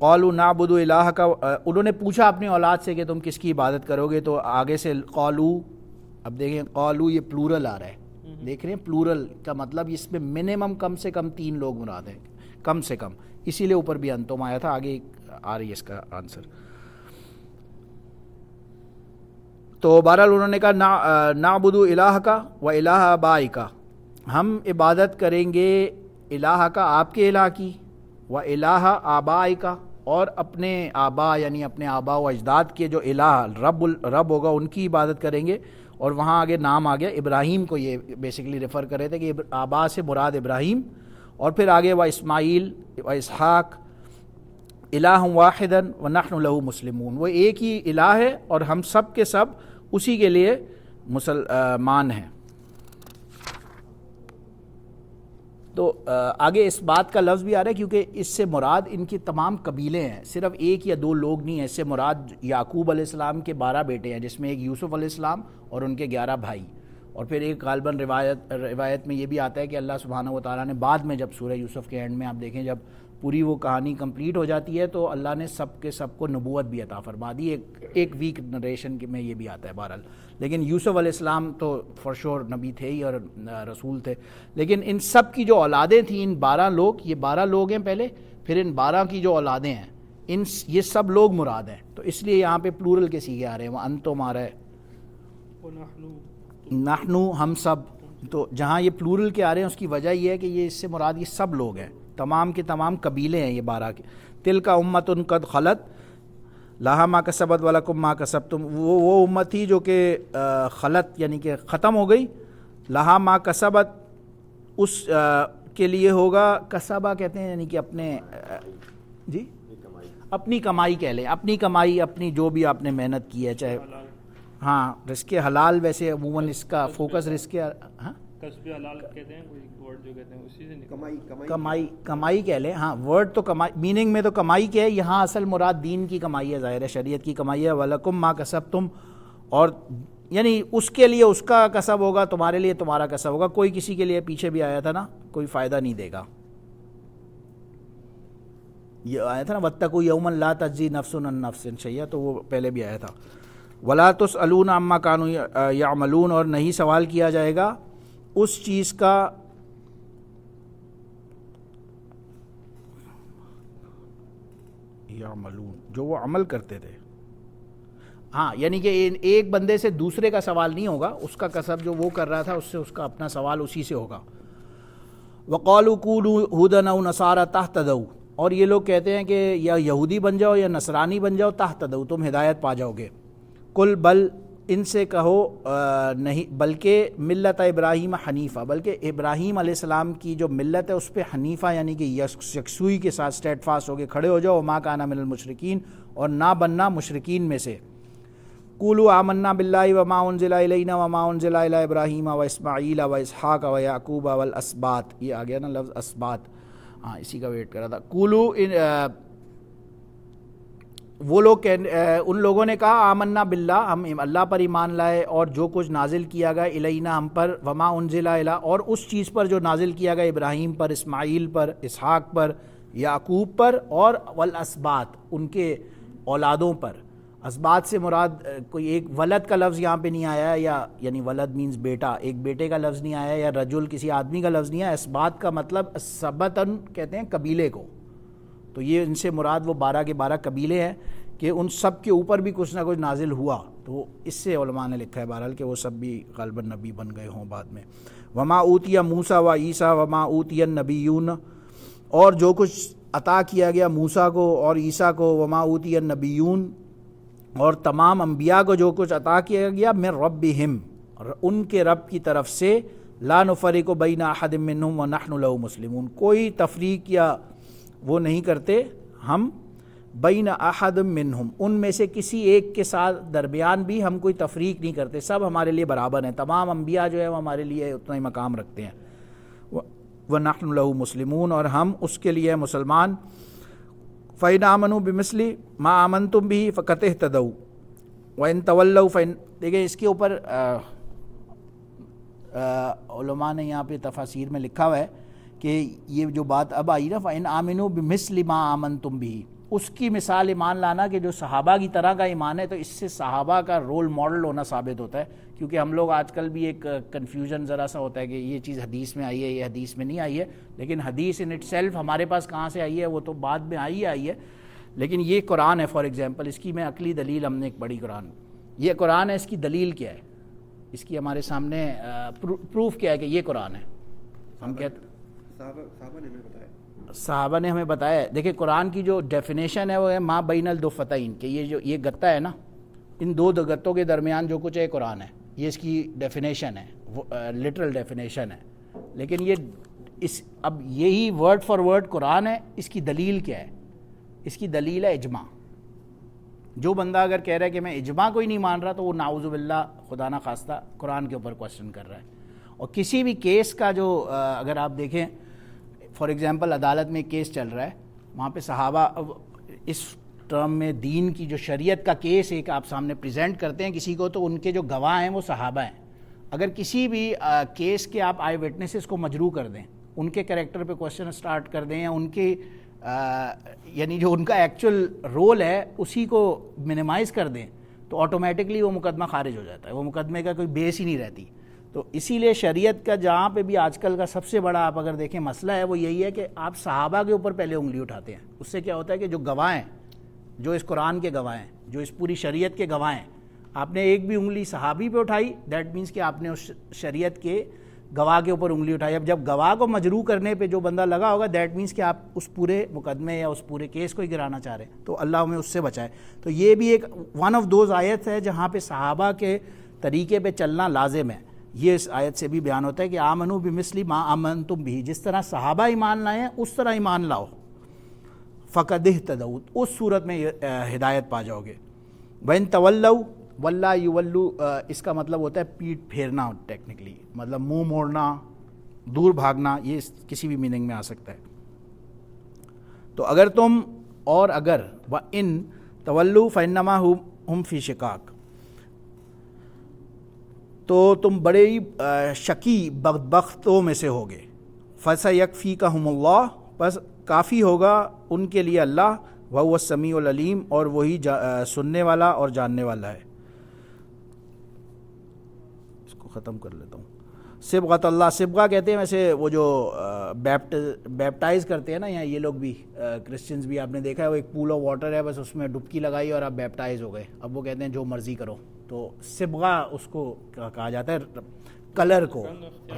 قالوا نعبد الہ کا، انہوں نے پوچھا اپنی اولاد سے کہ تم کس کی عبادت کرو گے، تو آگے سے قالو، اب دیکھیں قالو یہ پلورل آ رہا ہے، دیکھ رہے ہیں پلورل کا مطلب اس میں منیمم کم سے کم 3 لوگ مراد ہیں، کم سے کم، اسی لیے اوپر بھی انتم آیا تھا، آگے آ رہی ہے اس کا آنسر۔ تو بہرحال انہوں نے کہا نعبد الہ کا و الہ آبائک، ہم عبادت کریں گے الہ کا آپ کے الہ کی، و الہ آبائک اور اپنے آبا یعنی اپنے آبا و اجداد کے جو الہ رب ہوگا ان کی عبادت کریں گے۔ اور وہاں آگے نام آ گیا ابراہیم کو، یہ بیسیکلی ریفر کر رہے تھے کہ آبا سے مراد ابراہیم، اور پھر آگے و اسماعیل و اسحاق الہ واحدا ونحن لہ مسلمون، وہ ایک ہی الہ ہے اور ہم سب کے سب اسی کے لیے مسلمان ہیں۔ تو آگے اس بات کا لفظ بھی آ رہا ہے کیونکہ اس سے مراد ان کی تمام قبیلے ہیں، صرف ایک یا 2 لوگ نہیں ہیں، اس سے مراد یعقوب علیہ السلام کے 12 بیٹے ہیں، جس میں ایک یوسف علیہ السلام اور ان کے 11 بھائی، اور پھر ایک غالباً روایت میں یہ بھی آتا ہے کہ اللہ سبحانہ و تعالیٰ نے بعد میں جب سورہ یوسف کے اینڈ میں آپ دیکھیں جب پوری وہ کہانی کمپلیٹ ہو جاتی ہے تو اللہ نے سب کے سب کو نبوت بھی عطا فرما دی، ایک ویک نریشن میں یہ بھی آتا ہے بہرحال، لیکن یوسف علیہ السلام تو فار شور نبی تھے ہی اور رسول تھے، لیکن ان سب کی جو اولادیں تھیں، ان 12 لوگ، یہ 12 لوگ ہیں پہلے، پھر ان 12 کی جو اولادیں ہیں یہ سب لوگ مراد ہیں، تو اس لیے یہاں پہ پلورل کے سیغے آ رہے ہیں، وہ انتم آ رہا ہے، نحنو ہم سب، تو جہاں یہ پلورل کے آ رہے ہیں اس کی وجہ یہ ہے کہ یہ اس سے مراد یہ سب لوگ ہیں، تمام کے تمام قبیلے ہیں یہ 12 کے۔ تلک امت قد خلت لہا ما کسبت ولکم ما کسبتم، وہ امت تھی جو کہ خلت یعنی کہ ختم ہو گئی، لہا ما کسبت اس کے لیے ہوگا، کسبہ کہتے ہیں یعنی کہ اپنے جی اپنی کمائی کہہ لیں، اپنی کمائی، اپنی جو بھی آپ نے محنت کی ہے، چاہے ہاں رزق حلال، ویسے عموماً اس کا فوکس رزق ہاں کسب حلال کہتے ہیں، کوئی ورڈ جو کہتے ہیں اسی سے کمائی کہہ لیں، ہاں ورڈ تو کمائی میننگ میں تو کمائی کیا ہے، یہاں اصل مراد دین کی کمائی ہے، ظاہر ہے شریعت کی کمائی ہے، وَلَكُمْ مَا كَسَبْتُمْ، اور یعنی اس کے لیے اس کا کسب ہوگا، تمہارے لیے تمہارا کسب ہوگا، کوئی کسی کے لیے پیچھے بھی آیا تھا نا کوئی فائدہ نہیں دے گا، یہ آیا تھا نا وَاتَّقُوا يَوْمًا لَا تَجْزِي نَفْسٌ عَن نَفْسٍ شَيْئًا، تو وہ پہلے بھی آیا تھا، وَلَا تُسْأَلُونَ عَمَّا كَانُوا يَعْمَلُونَ، اور نہیں سوال کیا جائے گا اس چیز کا یعملون جو وہ عمل کرتے تھے، ہاں یعنی کہ ایک بندے سے دوسرے کا سوال نہیں ہوگا، اس کا کسب جو وہ کر رہا تھا اس سے اس کا اپنا سوال اسی سے ہوگا۔ وَقَالُوا كُونُوا هُودًا أَوْ نَصَارَىٰ تَهْتَدَوْا، اور یہ لوگ کہتے ہیں کہ یا یہودی بن جاؤ یا نصرانی بن جاؤ، تَهْتَدَوْا تم ہدایت پا جاؤ گے، قُلْ بل ان سے کہو نہیں، بلکہ ملت ابراہیم حنیفہ، بلکہ ابراہیم علیہ السلام کی جو ملت ہے اس پہ حنیفہ یعنی کہ یکسوئی کے ساتھ اسٹیٹ فاسٹ ہو کے کھڑے ہو جاؤ، وما کان من المشرکین، اور نہ بننا مشرکین میں سے۔ قولوا آمنا باللہ وما انزل الینا وما انزل الی ابراہیم و اسماعیل و اسحاق و یعقوب والاسباط، یہ آ گیا نا لفظ اسباط، ہاں اسی کا ویٹ کر رہا تھا۔ قولو وہ لوگ ان لوگوں نے کہا آمنا باللہ، ہم اللہ پر ایمان لائے اور جو کچھ نازل کیا گیا الینا ہم پر، وما انزل الی، اور اس چیز پر جو نازل کیا گیا ابراہیم پر، اسماعیل پر، اسحاق پر، یعقوب پر، اور والاسباط ان کے اولادوں پر۔ اسباط سے مراد کوئی ایک ولد کا لفظ یہاں پہ نہیں آیا ہے، یا یعنی ولد مینز بیٹا، ایک بیٹے کا لفظ نہیں آیا ہے، یا رجل کسی آدمی کا لفظ نہیں آیا، اسباط کا مطلب سبتن کہتے ہیں قبیلے کو، تو یہ ان سے مراد وہ 12 کے 12 قبیلے ہیں کہ ان سب کے اوپر بھی کچھ نہ کچھ نازل ہوا، تو اس سے علماء نے لکھا ہے بہرحال کہ وہ سب بھی غالباً نبی بن گئے ہوں بعد میں۔ وما اوتی موسیٰ و عیسیٰ وما اوتی النبیون، اور جو کچھ عطا کیا گیا موسیٰ کو اور عیسیٰ کو، وما اوتی النبیون، اور تمام انبیاء کو جو کچھ عطا کیا گیا، من ربہم، ان کے رب کی طرف سے، لا نفرق بین احد منہم ونحن لہ مسلمون، کوئی تفریق یا وہ نہیں کرتے ہم، بین احد منہم ان میں سے کسی ایک کے ساتھ درمیان بھی ہم کوئی تفریق نہیں کرتے، سب ہمارے لیے برابر ہیں، تمام انبیاء جو ہیں وہ ہمارے لیے اتنا ہی مقام رکھتے ہیں، ونحن لہ مسلمون، اور ہم اس کے لیے مسلمان۔ فَإِنْ آمَنُوا بِمِثْلِ مَا آمَنْتُمْ بِهِ فَقَدِ اهْتَدَوْا وَإِنْ تَوَلَّوْا فَإِنْ، دیکھیں اس کے اوپر علماء نے یہاں پہ تفاسیر میں لکھا ہوا ہے کہ یہ جو بات اب آئی نا، فَإِنْ آمِنُوا بِمِثْلِ مَا آمَنْتُمْ بِهِ، اس کی مثال ایمان لانا کہ جو صحابہ کی طرح کا ایمان ہے، تو اس سے صحابہ کا رول ماڈل ہونا ثابت ہوتا ہے. کیونکہ ہم لوگ آج کل بھی ایک کنفیوژن ذرا سا ہوتا ہے کہ یہ چیز حدیث میں آئی ہے، یہ حدیث میں نہیں آئی ہے، لیکن حدیث ان اٹ سیلف ہمارے پاس کہاں سے آئی ہے وہ تو بعد میں آئی ہے. لیکن یہ قرآن ہے فار ایگزامپل، اس کی میں عقلی دلیل ہم نے ایک بڑی قرآن، یہ قرآن ہے، اس کی دلیل کیا ہے، اس کی ہمارے سامنے پروف کیا ہے کہ یہ قرآن ہے. ہم کہتے صحابہ نے ہمیں بتایا. دیکھیں قرآن کی جو ڈیفینیشن ہے وہ ہے ما بین الدفتین، کہ یہ گتا ہے نا، ان دو گتوں کے درمیان جو کچھ ہے قرآن ہے. یہ اس کی ڈیفینیشن ہے، لٹرل ڈیفینیشن ہے. لیکن اب یہی ورڈ فار ورڈ قرآن ہے. اس کی دلیل کیا ہے؟ اس کی دلیل ہے اجماع. جو بندہ اگر کہہ رہا ہے کہ میں اجماع کو ہی نہیں مان رہا، تو وہ نعوذ باللہ خدا نہ خواستہ قرآن کے اوپر کوشچن کر رہا ہے. اور کسی بھی کیس کا جو اگر آپ دیکھیں فار ایگزامپل عدالت میں ایک کیس چل رہا ہے، وہاں پہ صحابہ اس ٹرم میں دین کی جو شریعت کا کیس ایک آپ سامنے پریزنٹ کرتے ہیں کسی کو، تو ان کے جو گواہ ہیں وہ صحابہ ہیں. اگر کسی بھی کیس کے آپ آئی وٹنسز کو مجروح کر دیں، ان کے کریکٹر پہ کوشچن سٹارٹ کر دیں، یا ان کے یعنی جو ان کا ایکچوئل رول ہے اسی کو منیمائز کر دیں، تو آٹومیٹکلی وہ مقدمہ خارج ہو جاتا ہے، وہ مقدمے کا کوئی بیس ہی نہیں رہتی. تو اسی لیے شریعت کا جہاں پہ بھی آج کل کا سب سے بڑا آپ اگر دیکھیں مسئلہ ہے وہ یہی ہے کہ آپ صحابہ کے اوپر پہلے انگلی اٹھاتے ہیں. اس سے کیا ہوتا ہے کہ جو گواہ ہیں، جو اس قرآن کے گواہ ہیں، جو اس پوری شریعت کے گواہ ہیں، آپ نے ایک بھی انگلی صحابی پہ اٹھائی، دیٹ مینس کہ آپ نے اس شریعت کے گواہ کے اوپر انگلی اٹھائی. اب جب گواہ کو مجروح کرنے پہ جو بندہ لگا ہوگا، دیٹ مینس کہ آپ اس پورے مقدمے یا اس پورے کیس کو ہی گرانا چاہ رہے ہیں. تو اللہ ہمیں اس سے بچائے. تو یہ بھی ایک ون آف دوز آیت ہے جہاں پہ صحابہ کے طریقے پہ چلنا لازم ہے. یہ اس آیت سے بھی بیان ہوتا ہے کہ آمنو بمثل ما آمنتم بھی، جس طرح صحابہ ایمان لائے ہیں اس طرح ایمان لاؤ. فقد اہتدوا، اس صورت میں ہدایت پا جاؤ گے. وَإِن تَوَلَّوْا وَلَّا يُوَلُّوا، اس کا مطلب ہوتا ہے پیٹھ پھیرنا، ٹیکنیکلی مطلب منہ موڑنا، دور بھاگنا، یہ کسی بھی میننگ میں آ سکتا ہے. تو اگر تم وَإِن تَوَلُّوا فَإِنَّمَا هُمْ فِي شِقَاقٍ، تو تم بڑے ہی شکی بدبختوں میں سے ہوگے. فَسَيَكْفِيكَهُمُ اللَّهُ، بس کافی ہوگا ان کے لیے اللہ. وَهُوَ السَّمِيعُ الْعَلِيمُ، اور وہی سننے والا اور جاننے والا ہے. اس کو ختم کر لیتا ہوں. صبغۃ اللہ، صبغہ کہتے ہیں ویسے وہ جو بیپٹائز کرتے ہیں نا، یا یہ لوگ بھی کرسچنز بھی آپ نے دیکھا ہے، وہ ایک پول آف واٹر ہے، بس اس میں ڈبکی لگائی اور آپ بیپٹائز ہو گئے. اب وہ کہتے ہیں جو مرضی کرو. تو صبغہ اس کو کہا جاتا ہے کلر کو،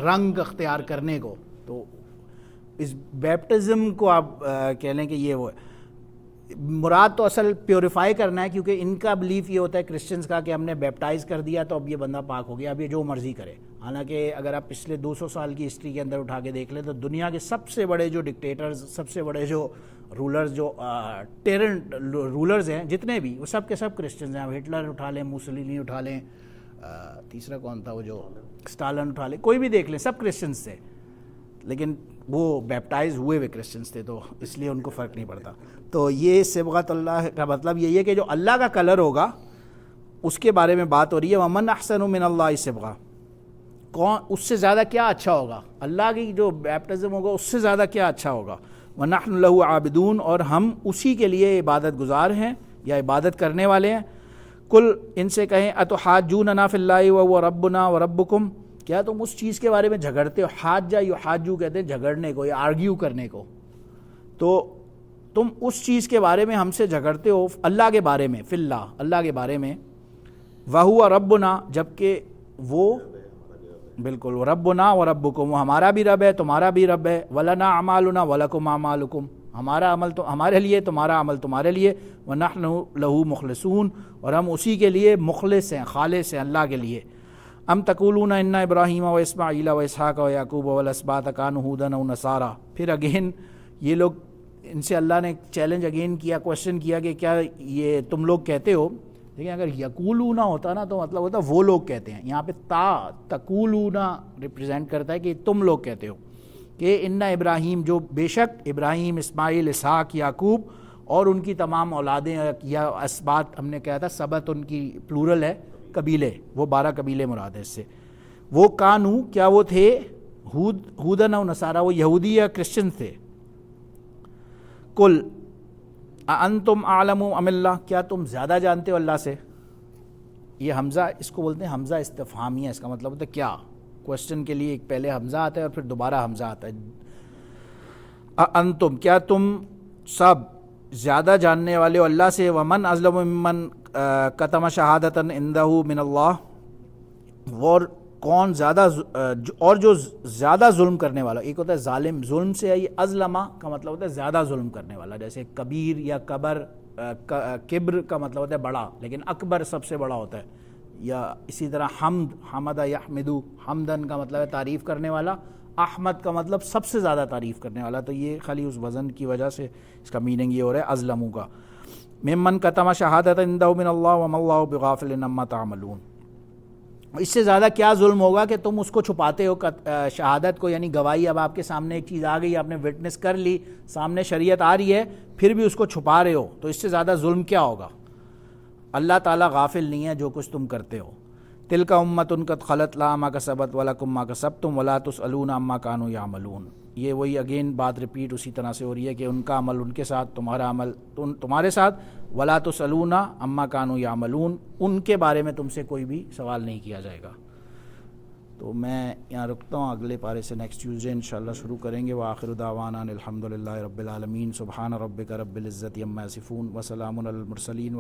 رنگ اختیار کرنے کو. تو اس بیپٹزم کو آپ کہہ لیں کہ یہ وہ ہے. مراد تو اصل پیوریفائی کرنا ہے، کیونکہ ان کا بلیف یہ ہوتا ہے کرسچنز کا کہ ہم نے بیپٹائز کر دیا تو اب یہ بندہ پاک ہو گیا، اب یہ جو مرضی کرے. حالانکہ اگر آپ پچھلے 200 سال کی ہسٹری کے اندر اٹھا کے دیکھ لیں تو دنیا کے سب سے بڑے جو ڈکٹیٹرز، سب سے بڑے جو رولرز، جو ٹیرنٹ رولرز ہیں جتنے بھی، وہ سب کے سب کرسچنز ہیں. ہٹلر اٹھا لیں، موسولینی اٹھا لیں، تیسرا کون تھا وہ جو اسٹالن اٹھا لیں، کوئی بھی دیکھ لیں، سب کرسچنز تھے. لیکن وہ بیپٹائز ہوئے ہوئے کرسچنز تھے، تو اس لیے ان کو فرق نہیں پڑتا. تو یہ صبغۃ اللہ کا مطلب یہی ہے کہ جو اللہ کا کلر ہوگا اس کے بارے میں بات ہو رہی ہے. وَمَنْ أَحْسَنُ مِنَ اللَّهِ صِبْغَةً، کون اس سے زیادہ کیا اچھا ہوگا، اللہ کی جو بیپٹزم ہوگا اس سے زیادہ کیا اچھا ہوگا. وَنَحْنُ لَهُ عَابِدُونَ، اور ہم اسی کے لیے عبادت گزار ہیں یا عبادت کرنے والے ہیں. کل ان سے کہیں اتحاجوننا فی اللہ وهو ربنا وربکم، کیا تم اس چیز کے بارے میں جھگڑتے ہو. حاجہ یحاجو کہتے ہیں جھگڑنے کو یا آرگیو کرنے کو. تو تم اس چیز کے بارے میں ہم سے جھگڑتے ہو اللہ کے بارے میں، فی اللہ، اللہ کے بارے میں. وَهُوَ رَبُّنَا، جبکہ وہ بالکل ربنا و ربکم، وہ ہمارا بھی رب ہے تمہارا بھی رب ہے. وَلَنَا أَعْمَالُنَا وَلَكُمْ أَعْمَالُكُمْ، ہمارا عمل تو ہمارے لیے، تمہارا عمل تمہارے لیے. وَنَحْنُ لَهُ مُخْلِصُونَ، اور ہم اسی کے لیے مخلص ہیں، خالص ہیں اللہ کے لیے. ام تقولون ان ابراہیم و اسماعیل و اسحاق و یعقوب والاسباط کانوا ھودا و نصارا. پھر اگین یہ لوگ، ان سے اللہ نے چیلنج اگین کیا، کوشچن کیا کہ کیا یہ تم لوگ کہتے ہو. لیکن اگر یقولونا ہوتا نا تو مطلب ہوتا وہ لوگ کہتے ہیں. یہاں پہ تقولونا ریپرزینٹ کرتا ہے کہ تم لوگ کہتے ہو کہ ان ابراہیم، جو بے شک ابراہیم، اسماعیل، اسحاق، یعقوب اور ان کی تمام اولادیں یا اسباط، ہم نے کہا تھا سبت ان کی پلورل ہے، قبیلے، وہ 12 قبیلے مراد ہے اس سے. وہ کانو، کیا وہ تھے، ہودن و نصارا، وہ یہودی یا کرسچن تھے. کل انتم اعلم ام اللہ، کیا تم زیادہ جانتے ہو اللہ سے؟ یہ حمزہ اس کو بولتے ہیں حمزہ استفہامیہ، اس کا مطلب ہوتا ہے کیا، کوشچن کے لیے ایک پہلے حمزہ آتا ہے اور پھر دوبارہ حمزہ آتا ہے. انتم، کیا تم سب زیادہ جاننے والے ہو اللہ سے. ومن اظلم ممن کتم شہادۃ عندہ من اللہ، اور کون زیادہ اور جو زیادہ ظلم کرنے والا. ایک ہوتا ہے ظالم، ظلم سے ہے، ازلمہ کا مطلب ہوتا ہے زیادہ ظلم کرنے والا، جیسے کبیر یا کبر کا مطلب ہوتا ہے بڑا، لیکن اکبر سب سے بڑا ہوتا ہے. یا اسی طرح حمد، حمد یحمدو، حمدن کا مطلب ہے تعریف کرنے والا، احمد کا مطلب سب سے زیادہ تعریف کرنے والا. تو یہ خالی اس وزن کی وجہ سے اس کا میننگ یہ ہو رہا ہے ازلموں کا. ممن کتم شہادۃ عندہ من اللہ وما اللہ بغافل عما تعملون. اس سے زیادہ کیا ظلم ہوگا کہ تم اس کو چھپاتے ہو شہادت کو، یعنی گواہی. اب آپ کے سامنے ایک چیز آ گئی، آپ نے وٹنس کر لی، سامنے شریعت آ رہی ہے، پھر بھی اس کو چھپا رہے ہو، تو اس سے زیادہ ظلم کیا ہوگا. اللہ تعالیٰ غافل نہیں ہے جو کچھ تم کرتے ہو. تلک امۃ قد خلت لہا ما کسبت ولکم ما کسبتم ولا تسألون عما کانوا یعملون. یہ وہی اگین بات ریپیٹ اسی طرح سے ہو رہی ہے کہ ان کا عمل ان کے ساتھ، تمہارا عمل تمہارے ساتھ. ولا تسألون عما کانوا یعملون، ان کے بارے میں تم سے کوئی بھی سوال نہیں کیا جائے گا. تو میں یہاں رکتا ہوں، اگلے پارے سے نیکسٹ ٹیوزڈے انشاءاللہ شروع کریں گے. وآخر دعوانا الحمد للہ رب العالمین. سبحان ربک رب العزت عما یصفون وسلام علی المرسلین.